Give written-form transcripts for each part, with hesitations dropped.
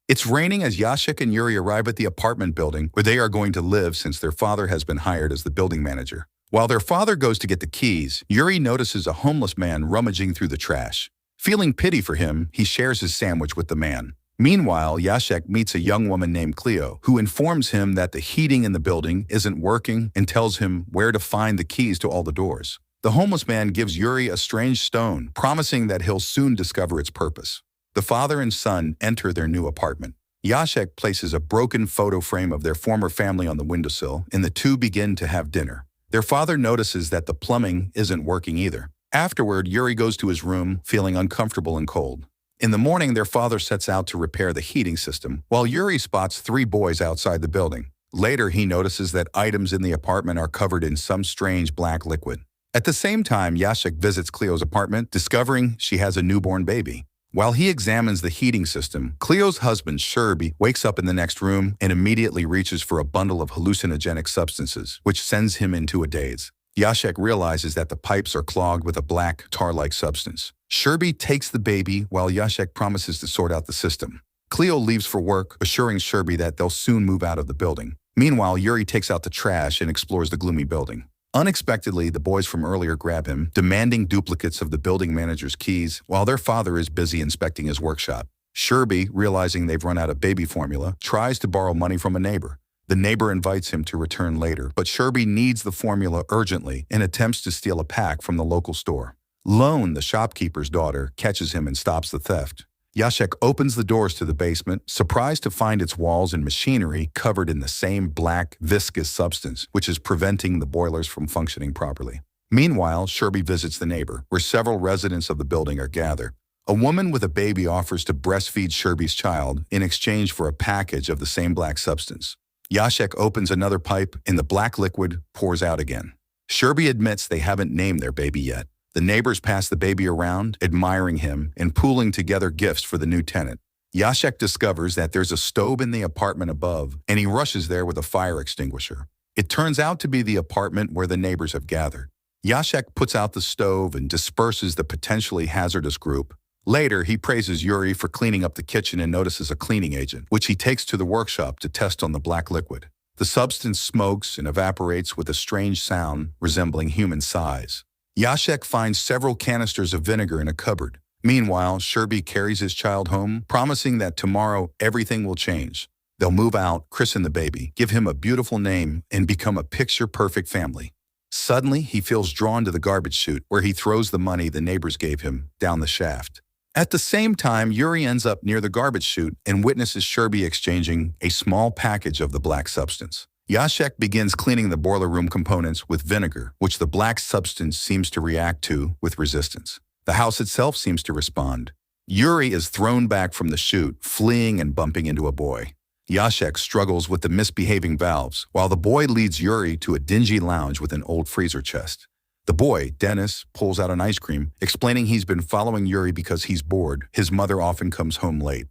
It's raining as Yashik and Yuri arrive at the apartment building where they are going to live since their father has been hired as the building manager. While their father goes to get the keys, Yuri notices a homeless man rummaging through the trash. Feeling pity for him, he shares his sandwich with the man. Meanwhile, Yashek meets a young woman named Cleo, who informs him that the heating in the building isn't working and tells him where to find the keys to all the doors. The homeless man gives Yuri a strange stone, promising that he'll soon discover its purpose. The father and son enter their new apartment. Yashek places a broken photo frame of their former family on the windowsill, and the two begin to have dinner. Their father notices that the plumbing isn't working either. Afterward, Yuri goes to his room, feeling uncomfortable and cold. In the morning, their father sets out to repair the heating system, while Yuri spots 3 boys outside the building. Later, he notices that items in the apartment are covered in some strange black liquid. At the same time, Yashek visits Cleo's apartment, discovering she has a newborn baby. While he examines the heating system, Cleo's husband, Sherby, wakes up in the next room and immediately reaches for a bundle of hallucinogenic substances, which sends him into a daze. Yashek realizes that the pipes are clogged with a black, tar-like substance. Sherby takes the baby while Yashek promises to sort out the system. Cleo leaves for work, assuring Sherby that they'll soon move out of the building. Meanwhile, Yuri takes out the trash and explores the gloomy building. Unexpectedly, the boys from earlier grab him, demanding duplicates of the building manager's keys while their father is busy inspecting his workshop. Sherby, realizing they've run out of baby formula, tries to borrow money from a neighbor. The neighbor invites him to return later, but Sherby needs the formula urgently and attempts to steal a pack from the local store. Lone, the shopkeeper's daughter, catches him and stops the theft. Yashek opens the doors to the basement, surprised to find its walls and machinery covered in the same black, viscous substance, which is preventing the boilers from functioning properly. Meanwhile, Sherby visits the neighbor, where several residents of the building are gathered. A woman with a baby offers to breastfeed Sherby's child in exchange for a package of the same black substance. Yashek opens another pipe, and the black liquid pours out again. Sherby admits they haven't named their baby yet. The neighbors pass the baby around, admiring him and pooling together gifts for the new tenant. Yashek discovers that there's a stove in the apartment above, and he rushes there with a fire extinguisher. It turns out to be the apartment where the neighbors have gathered. Yashek puts out the stove and disperses the potentially hazardous group. Later, he praises Yuri for cleaning up the kitchen and notices a cleaning agent, which he takes to the workshop to test on the black liquid. The substance smokes and evaporates with a strange sound resembling human sighs. Yashek finds several canisters of vinegar in a cupboard. Meanwhile, Sherby carries his child home, promising that tomorrow everything will change. They'll move out, christen the baby, give him a beautiful name, and become a picture-perfect family. Suddenly, he feels drawn to the garbage chute, where he throws the money the neighbors gave him down the shaft. At the same time, Yuri ends up near the garbage chute and witnesses Sherby exchanging a small package of the black substance. Yashek begins cleaning the boiler room components with vinegar, which the black substance seems to react to with resistance. The house itself seems to respond. Yuri is thrown back from the chute, fleeing and bumping into a boy. Yashek struggles with the misbehaving valves, while the boy leads Yuri to a dingy lounge with an old freezer chest. The boy, Dennis, pulls out an ice cream, explaining he's been following Yuri because he's bored. His mother often comes home late.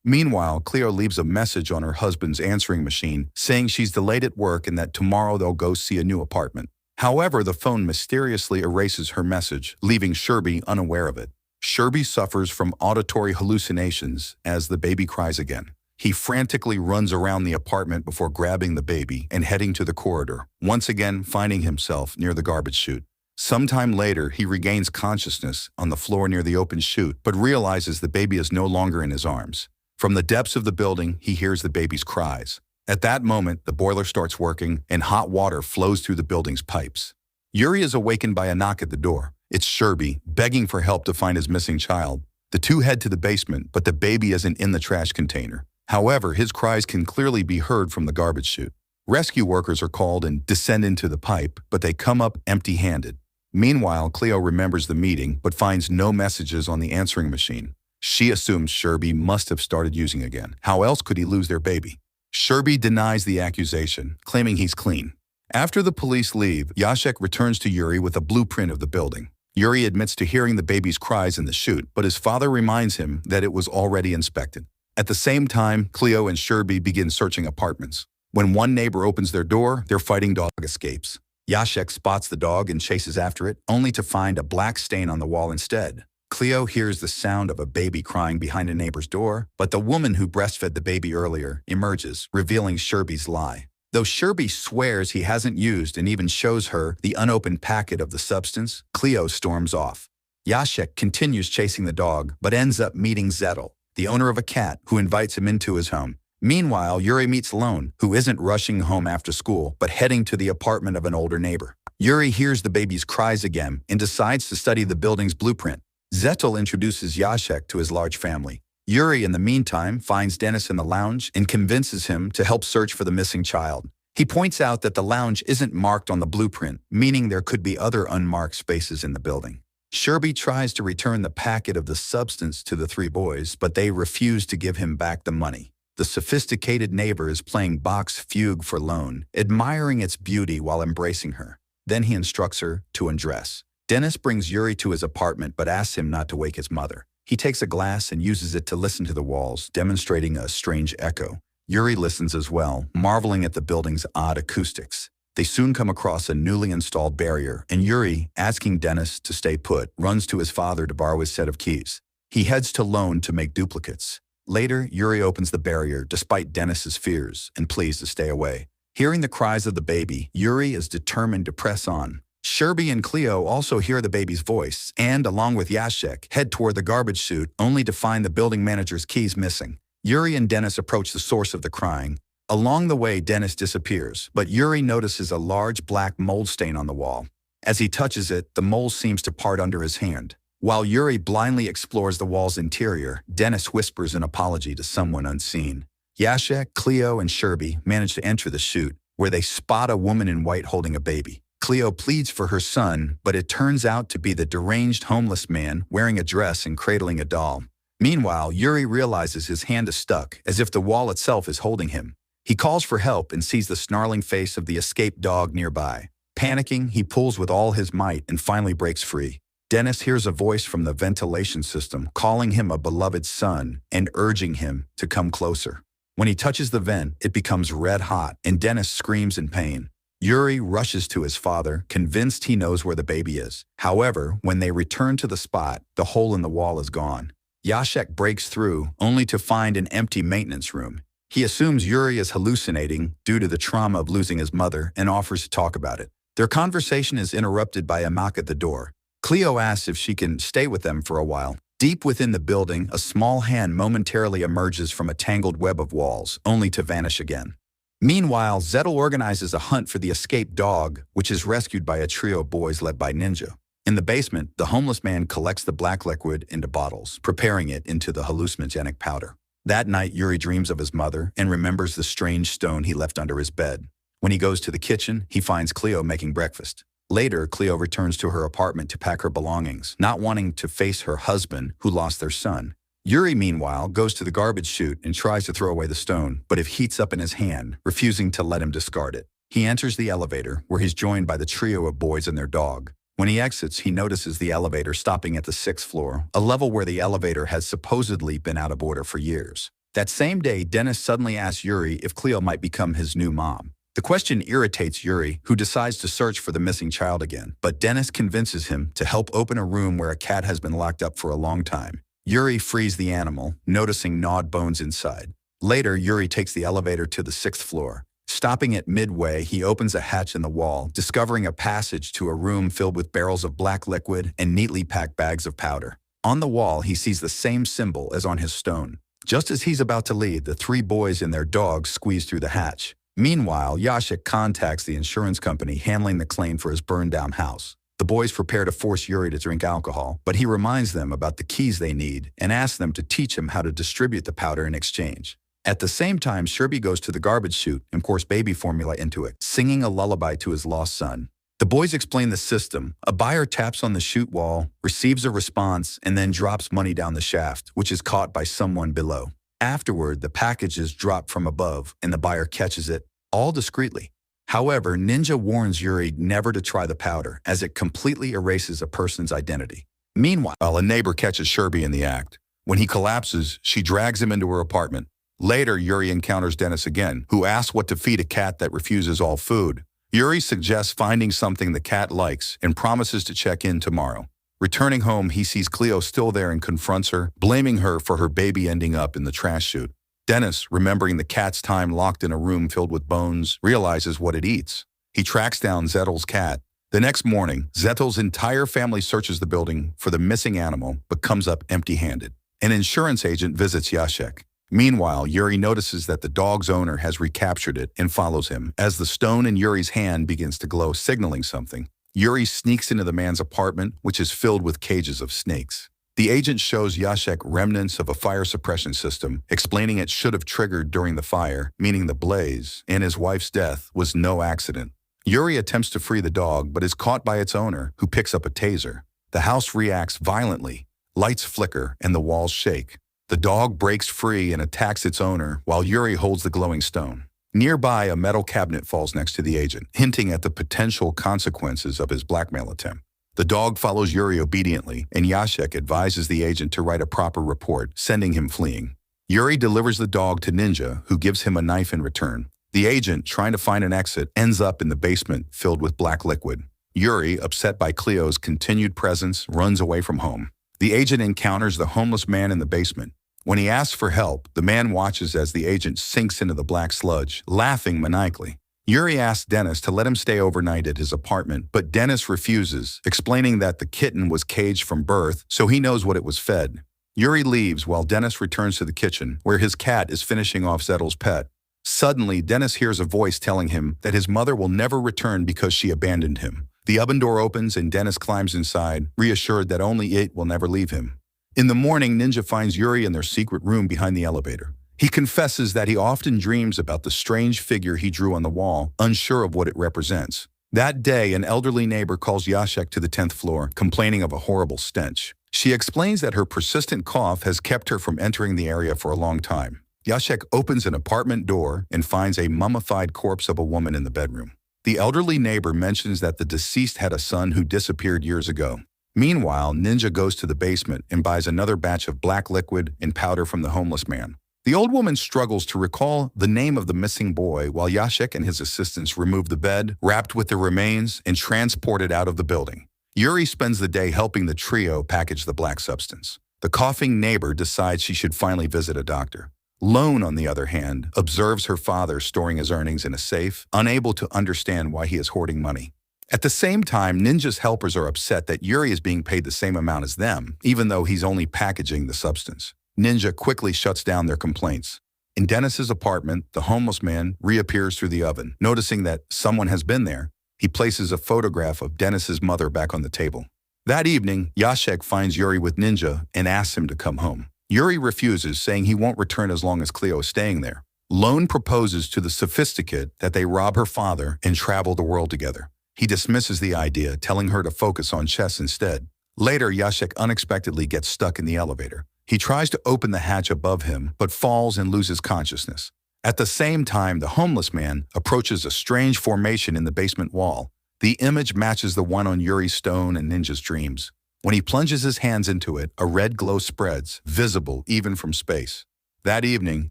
Meanwhile, Cleo leaves a message on her husband's answering machine, saying she's delayed at work and that tomorrow they'll go see a new apartment. However, the phone mysteriously erases her message, leaving Sherby unaware of it. Sherby suffers from auditory hallucinations as the baby cries again. He frantically runs around the apartment before grabbing the baby and heading to the corridor, once again finding himself near the garbage chute. Sometime later, he regains consciousness on the floor near the open chute, but realizes the baby is no longer in his arms. From the depths of the building, he hears the baby's cries. At that moment, the boiler starts working and hot water flows through the building's pipes. Yuri is awakened by a knock at the door. It's Sherby, begging for help to find his missing child. The two head to the basement, but the baby isn't in the trash container. However, his cries can clearly be heard from the garbage chute. Rescue workers are called and descend into the pipe, but they come up empty-handed. Meanwhile, Cleo remembers the meeting, but finds no messages on the answering machine. She assumes Sherby must have started using again. How else could he lose their baby? Sherby denies the accusation, claiming he's clean. After the police leave, Yashek returns to Yuri with a blueprint of the building. Yuri admits to hearing the baby's cries in the chute, but his father reminds him that it was already inspected. At the same time, Cleo and Sherby begin searching apartments. When one neighbor opens their door, their fighting dog escapes. Yashek spots the dog and chases after it, only to find a black stain on the wall instead. Cleo hears the sound of a baby crying behind a neighbor's door, but the woman who breastfed the baby earlier emerges, revealing Sherby's lie. Though Sherby swears he hasn't used and even shows her the unopened packet of the substance, Cleo storms off. Jacek continues chasing the dog, but ends up meeting Zettel, the owner of a cat, who invites him into his home. Meanwhile, Yuri meets Lone, who isn't rushing home after school, but heading to the apartment of an older neighbor. Yuri hears the baby's cries again and decides to study the building's blueprint. Zettel introduces Jacek to his large family. Yuri, in the meantime, finds Dennis in the lounge and convinces him to help search for the missing child. He points out that the lounge isn't marked on the blueprint, meaning there could be other unmarked spaces in the building. Sherby tries to return the packet of the substance to the three boys, but they refuse to give him back the money. The sophisticated neighbor is playing Bach's fugue for Lone, admiring its beauty while embracing her. Then he instructs her to undress. Dennis brings Yuri to his apartment but asks him not to wake his mother. He takes a glass and uses it to listen to the walls, demonstrating a strange echo. Yuri listens as well, marveling at the building's odd acoustics. They soon come across a newly installed barrier, and Yuri, asking Dennis to stay put, runs to his father to borrow his set of keys. He heads to Lone to make duplicates. Later, Yuri opens the barrier despite Dennis's fears and pleads to stay away. Hearing the cries of the baby, Yuri is determined to press on. Sherby and Cleo also hear the baby's voice and, along with Jacek, head toward the garbage chute only to find the building manager's keys missing. Yuri and Dennis approach the source of the crying. Along the way, Dennis disappears, but Yuri notices a large black mold stain on the wall. As he touches it, the mold seems to part under his hand. While Yuri blindly explores the wall's interior, Dennis whispers an apology to someone unseen. Jacek, Cleo, and Sherby manage to enter the chute, where they spot a woman in white holding a baby. Cleo pleads for her son, but it turns out to be the deranged homeless man wearing a dress and cradling a doll. Meanwhile, Yuri realizes his hand is stuck, as if the wall itself is holding him. He calls for help and sees the snarling face of the escaped dog nearby. Panicking, he pulls with all his might and finally breaks free. Dennis hears a voice from the ventilation system calling him a beloved son and urging him to come closer. When he touches the vent, it becomes red hot and Dennis screams in pain. Yuri rushes to his father, convinced he knows where the baby is. However, when they return to the spot, the hole in the wall is gone. Jacek breaks through, only to find an empty maintenance room. He assumes Yuri is hallucinating due to the trauma of losing his mother and offers to talk about it. Their conversation is interrupted by a knock at the door. Cleo asks if she can stay with them for a while. Deep within the building, a small hand momentarily emerges from a tangled web of walls, only to vanish again. Meanwhile, Zettel organizes a hunt for the escaped dog, which is rescued by a trio of boys led by Ninja. In the basement, the homeless man collects the black liquid into bottles, preparing it into the hallucinogenic powder. That night, Yuri dreams of his mother and remembers the strange stone he left under his bed. When he goes to the kitchen, he finds Cleo making breakfast. Later, Cleo returns to her apartment to pack her belongings, not wanting to face her husband, who lost their son. Yuri, meanwhile, goes to the garbage chute and tries to throw away the stone, but it heats up in his hand, refusing to let him discard it. He enters the elevator, where he's joined by the trio of boys and their dog. When he exits, he notices the elevator stopping at the 6th floor, a level where the elevator has supposedly been out of order for years. That same day, Dennis suddenly asks Yuri if Cleo might become his new mom. The question irritates Yuri, who decides to search for the missing child again, but Dennis convinces him to help open a room where a cat has been locked up for a long time. Yuri frees the animal, noticing gnawed bones inside. Later, Yuri takes the elevator to the 6th floor. Stopping at midway, he opens a hatch in the wall, discovering a passage to a room filled with barrels of black liquid and neatly packed bags of powder. On the wall, he sees the same symbol as on his stone. Just as he's about to leave, the three boys and their dog squeeze through the hatch. Meanwhile, Jacek contacts the insurance company handling the claim for his burned-down house. The boys prepare to force Yuri to drink alcohol, but he reminds them about the keys they need and asks them to teach him how to distribute the powder in exchange. At the same time, Sherby goes to the garbage chute and pours baby formula into it, singing a lullaby to his lost son. The boys explain the system. A buyer taps on the chute wall, receives a response, and then drops money down the shaft, which is caught by someone below. Afterward, the package is dropped from above, and the buyer catches it, all discreetly. However, Ninja warns Yuri never to try the powder, as it completely erases a person's identity. Meanwhile, a neighbor catches Sherby in the act. When he collapses, she drags him into her apartment. Later, Yuri encounters Dennis again, who asks what to feed a cat that refuses all food. Yuri suggests finding something the cat likes and promises to check in tomorrow. Returning home, he sees Cleo still there and confronts her, blaming her for her baby ending up in the trash chute. Dennis, remembering the cat's time locked in a room filled with bones, realizes what it eats. He tracks down Zettel's cat. The next morning, Zettel's entire family searches the building for the missing animal, but comes up empty-handed. An insurance agent visits Jacek. Meanwhile, Yuri notices that the dog's owner has recaptured it and follows him. As the stone in Yuri's hand begins to glow, signaling something, Yuri sneaks into the man's apartment, which is filled with cages of snakes. The agent shows Jacek remnants of a fire suppression system, explaining it should have triggered during the fire, meaning the blaze, and his wife's death was no accident. Yuri attempts to free the dog, but is caught by its owner, who picks up a taser. The house reacts violently. Lights flicker and the walls shake. The dog breaks free and attacks its owner, while Yuri holds the glowing stone. Nearby, a metal cabinet falls next to the agent, hinting at the potential consequences of his blackmail attempt. The dog follows Yuri obediently, and Jacek advises the agent to write a proper report, sending him fleeing. Yuri delivers the dog to Ninja, who gives him a knife in return. The agent, trying to find an exit, ends up in the basement filled with black liquid. Yuri, upset by Cleo's continued presence, runs away from home. The agent encounters the homeless man in the basement. When he asks for help, the man watches as the agent sinks into the black sludge, laughing maniacally. Yuri asks Dennis to let him stay overnight at his apartment, but Dennis refuses, explaining that the kitten was caged from birth, so he knows what it was fed. Yuri leaves while Dennis returns to the kitchen, where his cat is finishing off Zettel's pet. Suddenly, Dennis hears a voice telling him that his mother will never return because she abandoned him. The oven door opens and Dennis climbs inside, reassured that only it will never leave him. In the morning, Ninja finds Yuri in their secret room behind the elevator. He confesses that he often dreams about the strange figure he drew on the wall, unsure of what it represents. That day, an elderly neighbor calls Jacek to the 10th floor, complaining of a horrible stench. She explains that her persistent cough has kept her from entering the area for a long time. Jacek opens an apartment door and finds a mummified corpse of a woman in the bedroom. The elderly neighbor mentions that the deceased had a son who disappeared years ago. Meanwhile, Ninja goes to the basement and buys another batch of black liquid and powder from the homeless man. The old woman struggles to recall the name of the missing boy while Jacek and his assistants remove the bed, wrapped with the remains, and transport it out of the building. Yuri spends the day helping the trio package the black substance. The coughing neighbor decides she should finally visit a doctor. Lone, on the other hand, observes her father storing his earnings in a safe, unable to understand why he is hoarding money. At the same time, Ninja's helpers are upset that Yuri is being paid the same amount as them, even though he's only packaging the substance. Ninja quickly shuts down their complaints. In Dennis's apartment, the homeless man reappears through the oven. Noticing that someone has been there, he places a photograph of Dennis's mother back on the table. That evening, Jacek finds Yuri with Ninja and asks him to come home. Yuri refuses, saying he won't return as long as Cleo is staying there. Lone proposes to the sophisticate that they rob her father and travel the world together. He dismisses the idea, telling her to focus on chess instead. Later, Jacek unexpectedly gets stuck in the elevator. He tries to open the hatch above him, but falls and loses consciousness. At the same time, the homeless man approaches a strange formation in the basement wall. The image matches the one on Yuri's stone and Ninja's dreams. When he plunges his hands into it, a red glow spreads, visible even from space. That evening,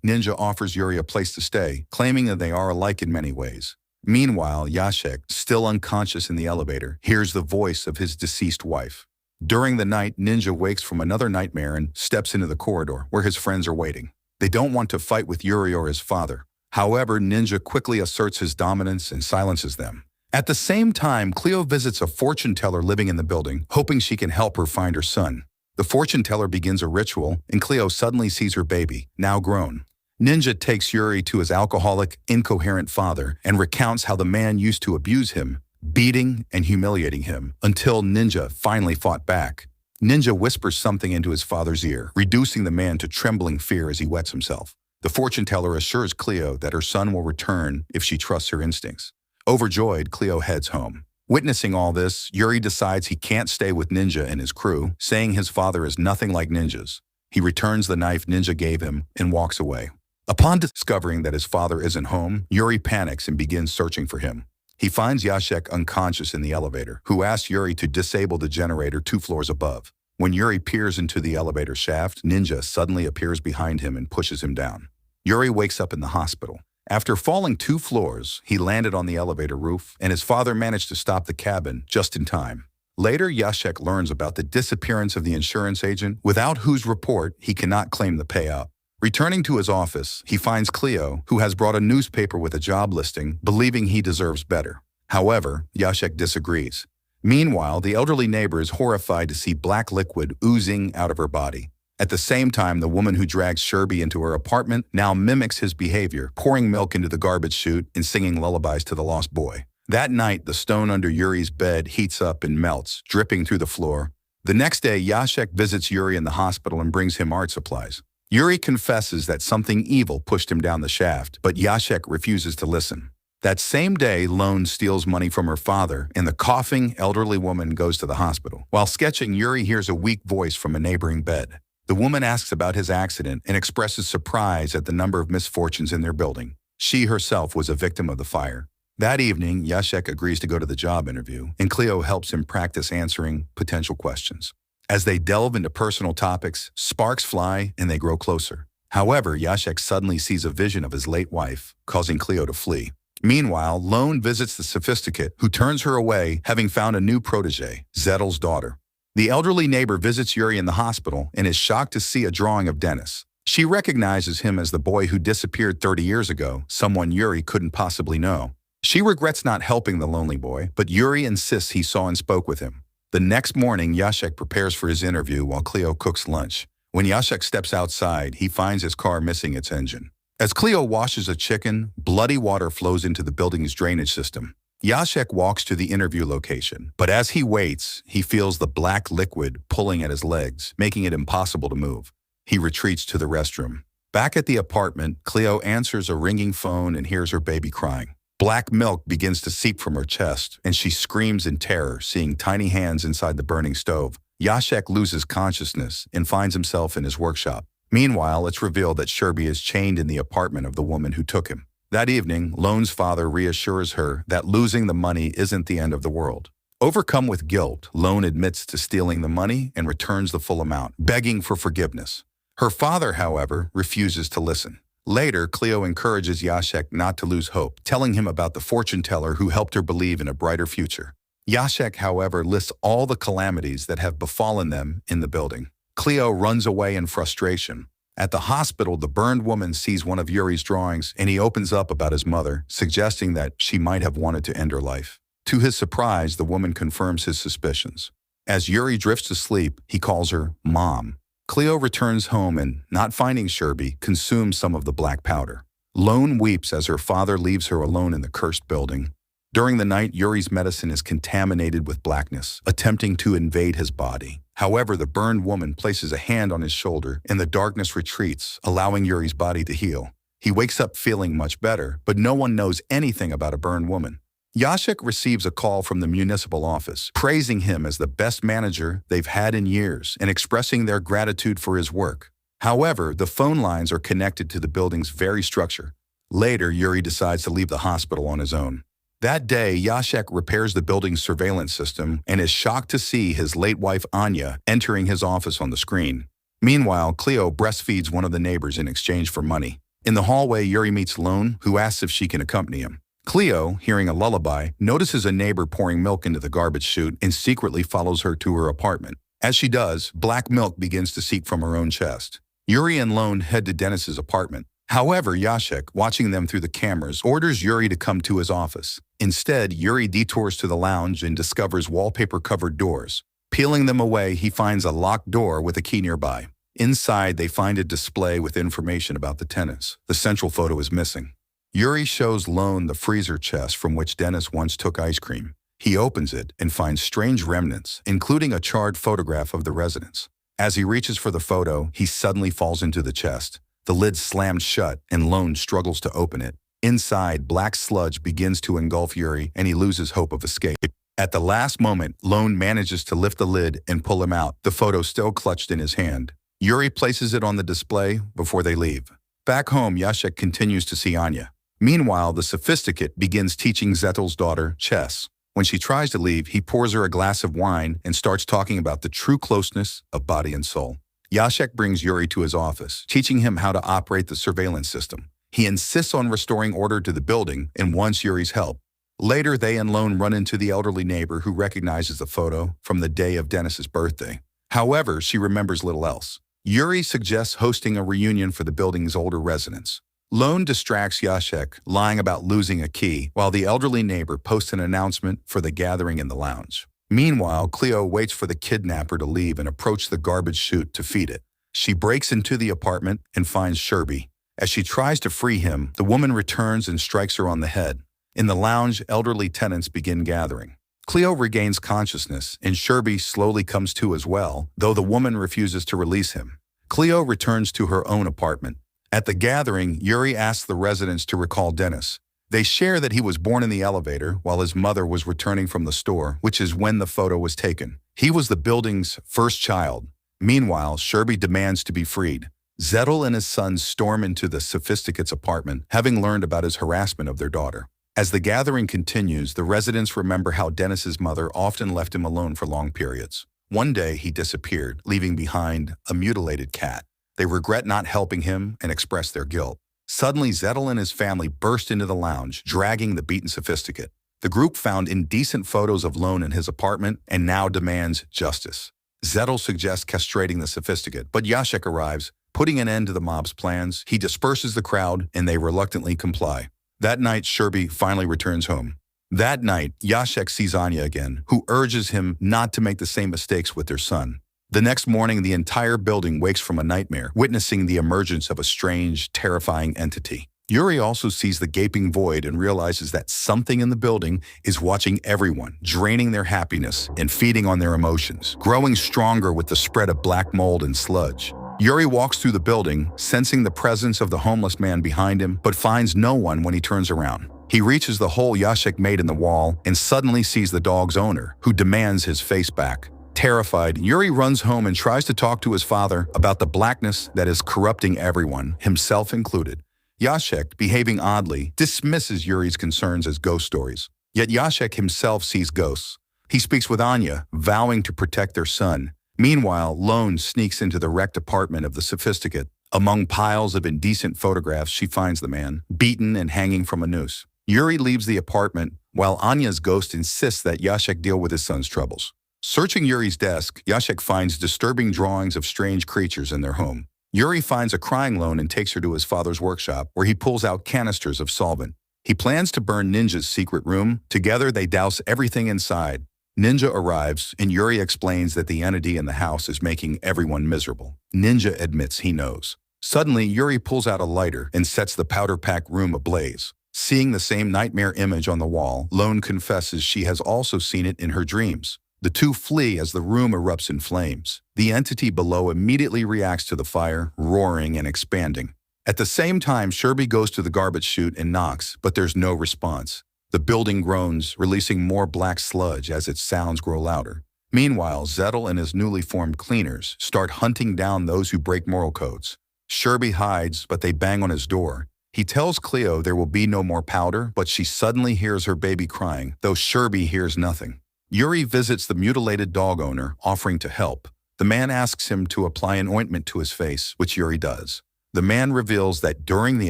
Ninja offers Yuri a place to stay, claiming that they are alike in many ways. Meanwhile, Jacek, still unconscious in the elevator, hears the voice of his deceased wife. During the night, Ninja wakes from another nightmare and steps into the corridor, where his friends are waiting. They don't want to fight with Yuri or his father. However, Ninja quickly asserts his dominance and silences them. At the same time, Cleo visits a fortune teller living in the building, hoping she can help her find her son. The fortune teller begins a ritual, and Cleo suddenly sees her baby, now grown. Ninja takes Yuri to his alcoholic, incoherent father and recounts how the man used to abuse him, beating and humiliating him, until Ninja finally fought back. Ninja whispers something into his father's ear, reducing the man to trembling fear as he wets himself. The fortune teller assures Cleo that her son will return if she trusts her instincts. Overjoyed, Cleo heads home. Witnessing all this, Yuri decides he can't stay with Ninja and his crew, saying his father is nothing like Ninja's. He returns the knife Ninja gave him and walks away. Upon discovering that his father isn't home, Yuri panics and begins searching for him. He finds Jacek unconscious in the elevator, who asks Yuri to disable the generator 2 floors above. When Yuri peers into the elevator shaft, Ninja suddenly appears behind him and pushes him down. Yuri wakes up in the hospital. After falling 2 floors, he landed on the elevator roof, and his father managed to stop the cabin just in time. Later, Yashek learns about the disappearance of the insurance agent, without whose report he cannot claim the payout. Returning to his office, he finds Cleo, who has brought a newspaper with a job listing, believing he deserves better. However, Yashek disagrees. Meanwhile, the elderly neighbor is horrified to see black liquid oozing out of her body. At the same time, the woman who drags Sherby into her apartment now mimics his behavior, pouring milk into the garbage chute and singing lullabies to the lost boy. That night, the stone under Yuri's bed heats up and melts, dripping through the floor. The next day, Yashek visits Yuri in the hospital and brings him art supplies. Yuri confesses that something evil pushed him down the shaft, but Yashek refuses to listen. That same day, Lone steals money from her father, and the coughing, elderly woman goes to the hospital. While sketching, Yuri hears a weak voice from a neighboring bed. The woman asks about his accident and expresses surprise at the number of misfortunes in their building. She herself was a victim of the fire. That evening, Yashek agrees to go to the job interview, and Cleo helps him practice answering potential questions. As they delve into personal topics, sparks fly and they grow closer. However, Yashek suddenly sees a vision of his late wife, causing Cleo to flee. Meanwhile, Lone visits the sophisticate, who turns her away, having found a new protege, Zettel's daughter. The elderly neighbor visits Yuri in the hospital and is shocked to see a drawing of Dennis. She recognizes him as the boy who disappeared 30 years ago, someone Yuri couldn't possibly know. She regrets not helping the lonely boy, but Yuri insists he saw and spoke with him. The next morning, Yashek prepares for his interview while Cleo cooks lunch. When Yashek steps outside, he finds his car missing its engine. As Cleo washes a chicken, bloody water flows into the building's drainage system. Yashek walks to the interview location, but as he waits, he feels the black liquid pulling at his legs, making it impossible to move. He retreats to the restroom. Back at the apartment, Cleo answers a ringing phone and hears her baby crying. Black milk begins to seep from her chest, and she screams in terror, seeing tiny hands inside the burning stove. Yashek loses consciousness and finds himself in his workshop. Meanwhile, it's revealed that Sherby is chained in the apartment of the woman who took him. That evening, Lone's father reassures her that losing the money isn't the end of the world. Overcome with guilt, Lone admits to stealing the money and returns the full amount, begging for forgiveness. Her father, however, refuses to listen. Later, Cleo encourages Yashek not to lose hope, telling him about the fortune teller who helped her believe in a brighter future. Yashek, however, lists all the calamities that have befallen them in the building. Cleo runs away in frustration. At the hospital, the burned woman sees one of Yuri's drawings, and he opens up about his mother, suggesting that she might have wanted to end her life. To his surprise, the woman confirms his suspicions. As Yuri drifts to sleep, he calls her Mom. Cleo returns home and, not finding Sherby, consumes some of the black powder. Lone weeps as her father leaves her alone in the cursed building. During the night, Yuri's medicine is contaminated with blackness, attempting to invade his body. However, the burned woman places a hand on his shoulder, and the darkness retreats, allowing Yuri's body to heal. He wakes up feeling much better, but no one knows anything about a burned woman. Yashek receives a call from the municipal office, praising him as the best manager they've had in years and expressing their gratitude for his work. However, the phone lines are connected to the building's very structure. Later, Yuri decides to leave the hospital on his own. That day, Yashek repairs the building's surveillance system and is shocked to see his late wife Anya entering his office on the screen. Meanwhile, Cleo breastfeeds one of the neighbors in exchange for money. In the hallway, Yuri meets Lone, who asks if she can accompany him. Cleo, hearing a lullaby, notices a neighbor pouring milk into the garbage chute and secretly follows her to her apartment. As she does, black milk begins to seep from her own chest. Yuri and Lone head to Dennis's apartment. However, Yashek, watching them through the cameras, orders Yuri to come to his office. Instead, Yuri detours to the lounge and discovers wallpaper-covered doors. Peeling them away, he finds a locked door with a key nearby. Inside, they find a display with information about the tenants. The central photo is missing. Yuri shows Lone the freezer chest from which Dennis once took ice cream. He opens it and finds strange remnants, including a charred photograph of the residence. As he reaches for the photo, he suddenly falls into the chest. The lid slams shut, and Lone struggles to open it. Inside, black sludge begins to engulf Yuri, and he loses hope of escape. At the last moment, Lone manages to lift the lid and pull him out, the photo still clutched in his hand. Yuri places it on the display before they leave. Back home, Yashek continues to see Anya. Meanwhile, the sophisticate begins teaching Zettel's daughter chess. When she tries to leave, he pours her a glass of wine and starts talking about the true closeness of body and soul. Yashek brings Yuri to his office, teaching him how to operate the surveillance system. He insists on restoring order to the building and wants Yuri's help. Later, they and Lone run into the elderly neighbor who recognizes the photo from the day of Dennis's birthday. However, she remembers little else. Yuri suggests hosting a reunion for the building's older residents. Lone distracts Jacek, lying about losing a key, while the elderly neighbor posts an announcement for the gathering in the lounge. Meanwhile, Cleo waits for the kidnapper to leave and approach the garbage chute to feed it. She breaks into the apartment and finds Sherby. As she tries to free him, the woman returns and strikes her on the head. In the lounge, elderly tenants begin gathering. Cleo regains consciousness, and Sherby slowly comes to as well, though the woman refuses to release him. Cleo returns to her own apartment. At the gathering, Yuri asks the residents to recall Dennis. They share that he was born in the elevator while his mother was returning from the store, which is when the photo was taken. He was the building's first child. Meanwhile, Sherby demands to be freed. Zettel and his sons storm into the Sophisticate's apartment, having learned about his harassment of their daughter. As the gathering continues, the residents remember how Dennis's mother often left him alone for long periods. One day, he disappeared, leaving behind a mutilated cat. They regret not helping him and express their guilt. Suddenly, Zettel and his family burst into the lounge, dragging the beaten Sophisticate. The group found indecent photos of Lone in his apartment and now demands justice. Zettel suggests castrating the Sophisticate, but Jacek arrives, putting an end to the mob's plans. He disperses the crowd, and they reluctantly comply. That night, Sherby finally returns home. That night, Jacek sees Anya again, who urges him not to make the same mistakes with their son. The next morning, the entire building wakes from a nightmare, witnessing the emergence of a strange, terrifying entity. Yuri also sees the gaping void and realizes that something in the building is watching everyone, draining their happiness and feeding on their emotions, growing stronger with the spread of black mold and sludge. Yuri walks through the building, sensing the presence of the homeless man behind him, but finds no one when he turns around. He reaches the hole Jacek made in the wall and suddenly sees the dog's owner, who demands his face back. Terrified, Yuri runs home and tries to talk to his father about the blackness that is corrupting everyone, himself included. Jacek, behaving oddly, dismisses Yuri's concerns as ghost stories. Yet Jacek himself sees ghosts. He speaks with Anya, vowing to protect their son. Meanwhile, Lone sneaks into the wrecked apartment of the Sophisticate. Among piles of indecent photographs, she finds the man, beaten and hanging from a noose. Yuri leaves the apartment, while Anya's ghost insists that Jacek deal with his son's troubles. Searching Yuri's desk, Jacek finds disturbing drawings of strange creatures in their home. Yuri finds a crying Lone and takes her to his father's workshop, where he pulls out canisters of solvent. He plans to burn Ninja's secret room. Together, they douse everything inside. Ninja arrives, and Yuri explains that the entity in the house is making everyone miserable. Ninja admits he knows. Suddenly, Yuri pulls out a lighter and sets the powder-packed room ablaze. Seeing the same nightmare image on the wall, Lone confesses she has also seen it in her dreams. The two flee as the room erupts in flames. The entity below immediately reacts to the fire, roaring and expanding. At the same time, Sherby goes to the garbage chute and knocks, but there's no response. The building groans, releasing more black sludge as its sounds grow louder. Meanwhile, Zettel and his newly formed cleaners start hunting down those who break moral codes. Sherby hides, but they bang on his door. He tells Cleo there will be no more powder, but she suddenly hears her baby crying, though Sherby hears nothing. Yuri visits the mutilated dog owner, offering to help. The man asks him to apply an ointment to his face, which Yuri does. The man reveals that during the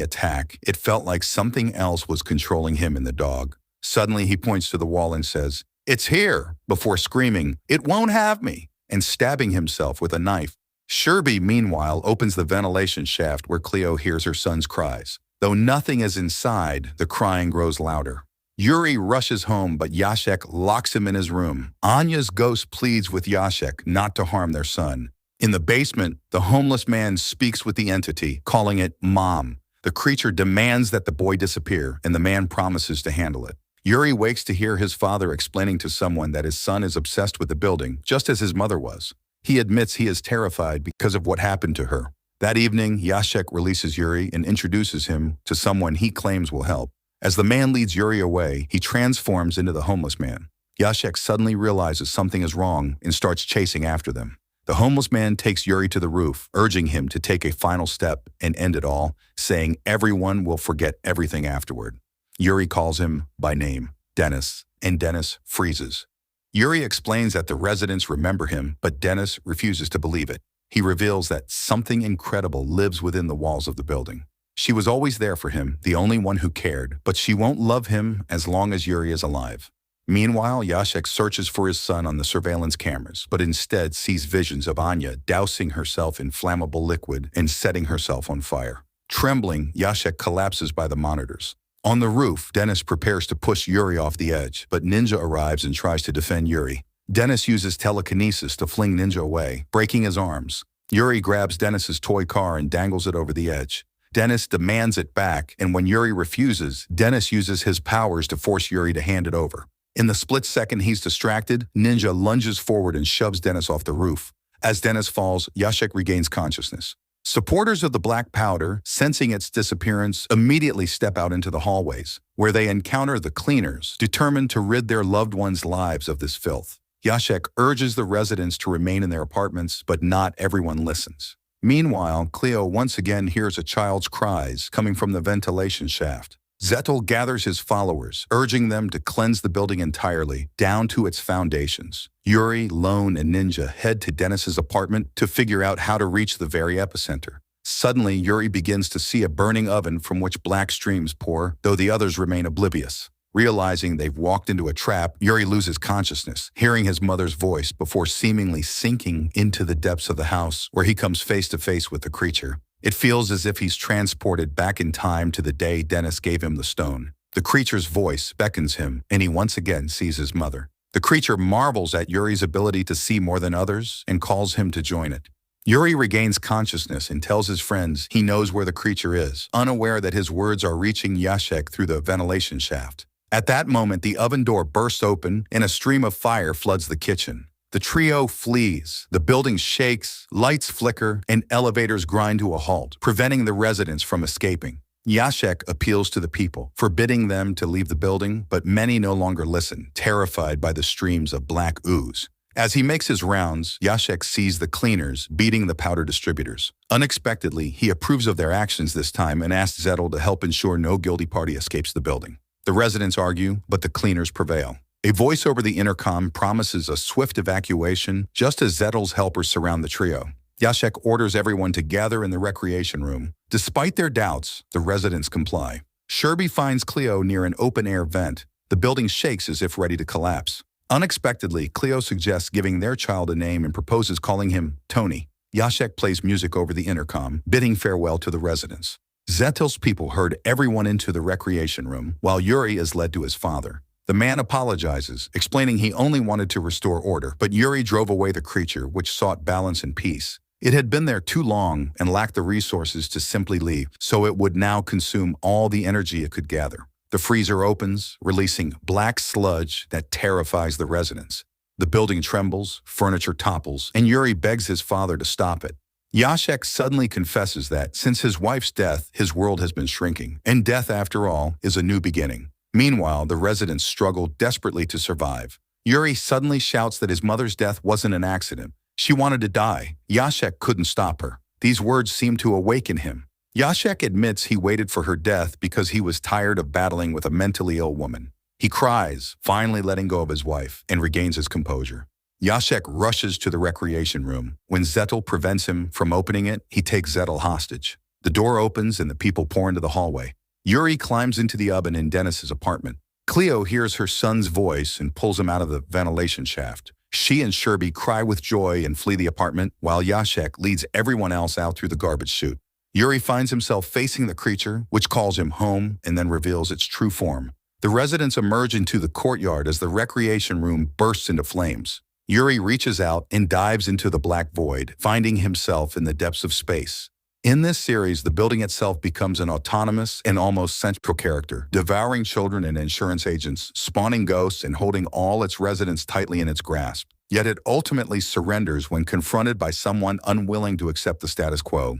attack, it felt like something else was controlling him and the dog. Suddenly, he points to the wall and says, "It's here," before screaming, "It won't have me," and stabbing himself with a knife. Sherby, meanwhile, opens the ventilation shaft where Cleo hears her son's cries. Though nothing is inside, the crying grows louder. Yuri rushes home, but Jacek locks him in his room. Anya's ghost pleads with Jacek not to harm their son. In the basement, the homeless man speaks with the entity, calling it Mom. The creature demands that the boy disappear, and the man promises to handle it. Yuri wakes to hear his father explaining to someone that his son is obsessed with the building, just as his mother was. He admits he is terrified because of what happened to her. That evening, Jacek releases Yuri and introduces him to someone he claims will help. As the man leads Yuri away, he transforms into the homeless man. Jacek suddenly realizes something is wrong and starts chasing after them. The homeless man takes Yuri to the roof, urging him to take a final step and end it all, saying everyone will forget everything afterward. Yuri calls him by name, Dennis, and Dennis freezes. Yuri explains that the residents remember him, but Dennis refuses to believe it. He reveals that something incredible lives within the walls of the building. She was always there for him, the only one who cared, but she won't love him as long as Yuri is alive. Meanwhile, Jacek searches for his son on the surveillance cameras, but instead sees visions of Anya dousing herself in flammable liquid and setting herself on fire. Trembling, Jacek collapses by the monitors. On the roof, Dennis prepares to push Yuri off the edge, but Ninja arrives and tries to defend Yuri. Dennis uses telekinesis to fling Ninja away, breaking his arms. Yuri grabs Dennis's toy car and dangles it over the edge. Dennis demands it back, and when Yuri refuses, Dennis uses his powers to force Yuri to hand it over. In the split second he's distracted, Ninja lunges forward and shoves Dennis off the roof. As Dennis falls, Jacek regains consciousness. Supporters of the black powder, sensing its disappearance, immediately step out into the hallways, where they encounter the cleaners, determined to rid their loved ones' lives of this filth. Jacek urges the residents to remain in their apartments, but not everyone listens. Meanwhile, Cleo once again hears a child's cries coming from the ventilation shaft. Zettel gathers his followers, urging them to cleanse the building entirely, down to its foundations. Yuri, Lone, and Ninja head to Dennis's apartment to figure out how to reach the very epicenter. Suddenly, Yuri begins to see a burning oven from which black streams pour, though the others remain oblivious. Realizing they've walked into a trap, Yuri loses consciousness, hearing his mother's voice before seemingly sinking into the depths of the house, where he comes face to face with the creature. It feels as if he's transported back in time to the day Dennis gave him the stone. The creature's voice beckons him, and he once again sees his mother. The creature marvels at Yuri's ability to see more than others and calls him to join it. Yuri regains consciousness and tells his friends he knows where the creature is, unaware that his words are reaching Jacek through the ventilation shaft. At that moment, the oven door bursts open and a stream of fire floods the kitchen. The trio flees, the building shakes, lights flicker, and elevators grind to a halt, preventing the residents from escaping. Jacek appeals to the people, forbidding them to leave the building, but many no longer listen, terrified by the streams of black ooze. As he makes his rounds, Jacek sees the cleaners beating the powder distributors. Unexpectedly, he approves of their actions this time and asks Zettel to help ensure no guilty party escapes the building. The residents argue, but the cleaners prevail. A voice over the intercom promises a swift evacuation just as Zettel's helpers surround the trio. Jacek orders everyone to gather in the recreation room. Despite their doubts, the residents comply. Sherby finds Cleo near an open-air vent. The building shakes as if ready to collapse. Unexpectedly, Cleo suggests giving their child a name and proposes calling him Tony. Jacek plays music over the intercom, bidding farewell to the residents. Zettel's people herd everyone into the recreation room, while Yuri is led to his father. The man apologizes, explaining he only wanted to restore order, but Yuri drove away the creature, which sought balance and peace. It had been there too long and lacked the resources to simply leave, so it would now consume all the energy it could gather. The freezer opens, releasing black sludge that terrifies the residents. The building trembles, furniture topples, and Yuri begs his father to stop it. Jacek suddenly confesses that, since his wife's death, his world has been shrinking, and death, after all, is a new beginning. Meanwhile, the residents struggle desperately to survive. Yuri suddenly shouts that his mother's death wasn't an accident. She wanted to die. Jacek couldn't stop her. These words seem to awaken him. Jacek admits he waited for her death because he was tired of battling with a mentally ill woman. He cries, finally letting go of his wife, and regains his composure. Jacek rushes to the recreation room. When Zettel prevents him from opening it, he takes Zettel hostage. The door opens and the people pour into the hallway. Yuri climbs into the oven in Dennis's apartment. Cleo hears her son's voice and pulls him out of the ventilation shaft. She and Sherby cry with joy and flee the apartment, while Jacek leads everyone else out through the garbage chute. Yuri finds himself facing the creature, which calls him home and then reveals its true form. The residents emerge into the courtyard as the recreation room bursts into flames. Yuri reaches out and dives into the black void, finding himself in the depths of space. In this series, the building itself becomes an autonomous and almost central character, devouring children and insurance agents, spawning ghosts, and holding all its residents tightly in its grasp. Yet it ultimately surrenders when confronted by someone unwilling to accept the status quo.